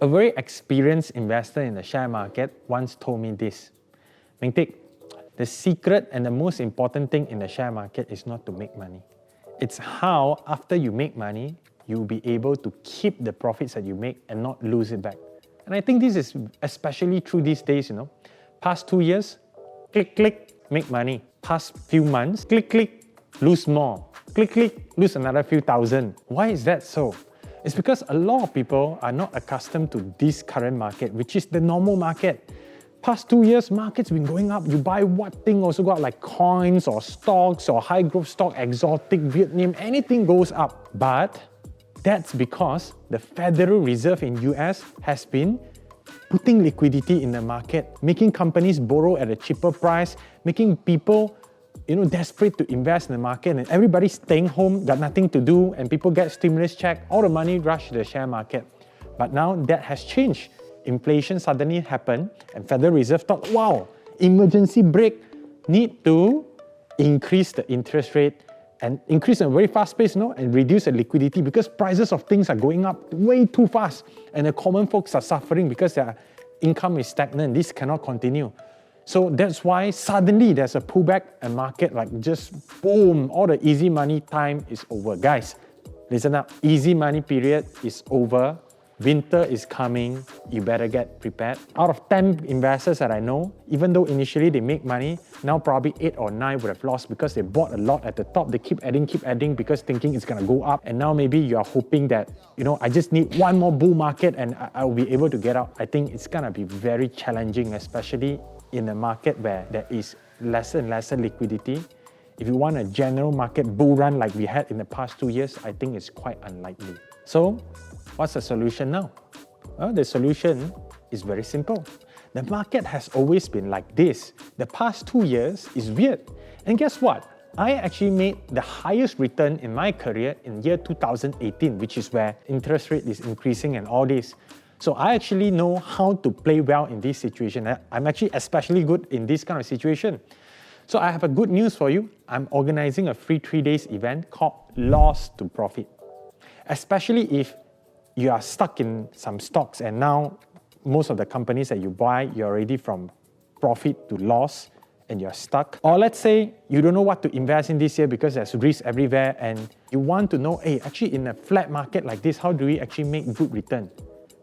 A very experienced investor in the share market once told me this. Ming Tik, the secret and the most important thing in the share market is not to make money. It's how, after you make money, you'll be able to keep the profits that you make and not lose it back. And I think this is especially true these days, Past 2 years, click, click, make money. Past few months, click, click, lose more. Click, click, lose another few thousand. Why is that so? It's because a lot of people are not accustomed to this current market, which is the normal market. Past 2 years, market's been going up. You buy what thing also got like coins or stocks or high growth stock, exotic, Vietnam, anything goes up. But that's because the Federal Reserve in US has been putting liquidity in the market, making companies borrow at a cheaper price, making people desperate to invest in the market, and everybody's staying home, got nothing to do, and people get stimulus check, all the money rush to the share market. But now that has changed. Inflation suddenly happened, and Federal Reserve thought, wow, emergency brake, need to increase the interest rate and increase at a very fast pace, and reduce the liquidity because prices of things are going up way too fast, and the common folks are suffering because their income is stagnant. This cannot continue. So that's why suddenly there's a pullback and market like just boom, all the easy money time is over. Guys, listen up, easy money period is over. Winter is coming, you better get prepared. Out of 10 investors that I know, even though initially they make money, now probably 8 or 9 would have lost because they bought a lot at the top. They keep adding because thinking it's gonna go up. And now maybe you are hoping that, I just need one more bull market and I'll be able to get out. I think it's gonna be very challenging, especially in a market where there is lesser and lesser liquidity. If you want a general market bull run like we had in the past 2 years, I think it's quite unlikely. So, what's the solution now? Well, the solution is very simple. The market has always been like this. The past 2 years is weird. And guess what? I actually made the highest return in my career in year 2018, which is where interest rate is increasing and all this. So I actually know how to play well in this situation. I'm actually especially good in this kind of situation. So I have a good news for you. I'm organizing a free 3 days event called Loss to Profit. Especially if you are stuck in some stocks and now most of the companies that you buy, you're already from profit to loss and you're stuck. Or let's say you don't know what to invest in this year because there's risk everywhere and you want to know, hey, actually in a flat market like this, how do we actually make good return?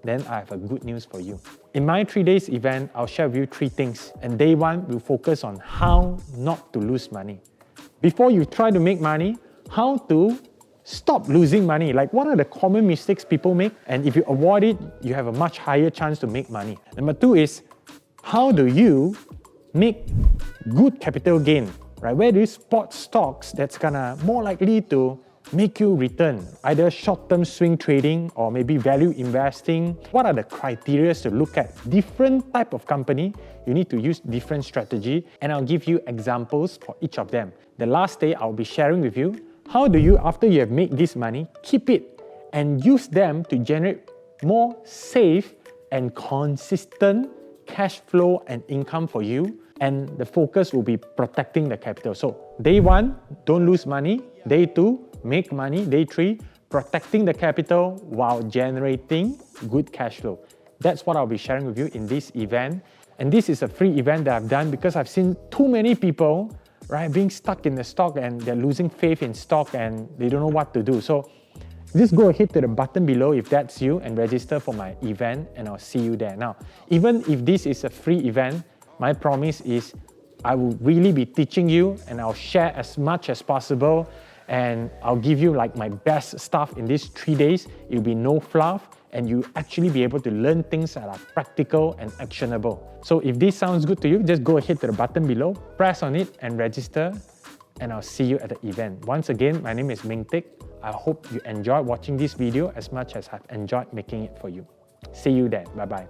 Then I have a good news for you. In my 3 days event, I'll share with you 3 things. And day 1, we'll focus on how not to lose money. Before you try to make money, how to stop losing money. Like what are the common mistakes people make? And if you avoid it, you have a much higher chance to make money. Number 2 is, how do you make good capital gain? Right? Where do you spot stocks that's gonna more likely to make you return, either short-term swing trading or maybe value investing? What are the criteria to look at? Different type of company, you need to use different strategy, and I'll give you examples for each of them. The last day, I'll be sharing with you, how do you, after you have made this money, keep it and use them to generate more safe and consistent cash flow and income for you, and the focus will be protecting the capital. So day 1, don't lose money. Day 2, make money. Day 3, protecting the capital while generating good cash flow. That's what I'll be sharing with you in this event. And this is a free event that I've done because I've seen too many people, right, being stuck in the stock and they're losing faith in stock and they don't know what to do. So just go ahead to the button below if that's you and register for my event and I'll see you there. Now, even if this is a free event, my promise is I will really be teaching you and I'll share as much as possible and I'll give you like my best stuff in these 3 days. It'll be no fluff and you actually be able to learn things that are practical and actionable. So if this sounds good to you, just go ahead to the button below, press on it and register and I'll see you at the event. Once again, my name is Ming Tik. I hope you enjoyed watching this video as much as I've enjoyed making it for you. See you there. Bye-bye.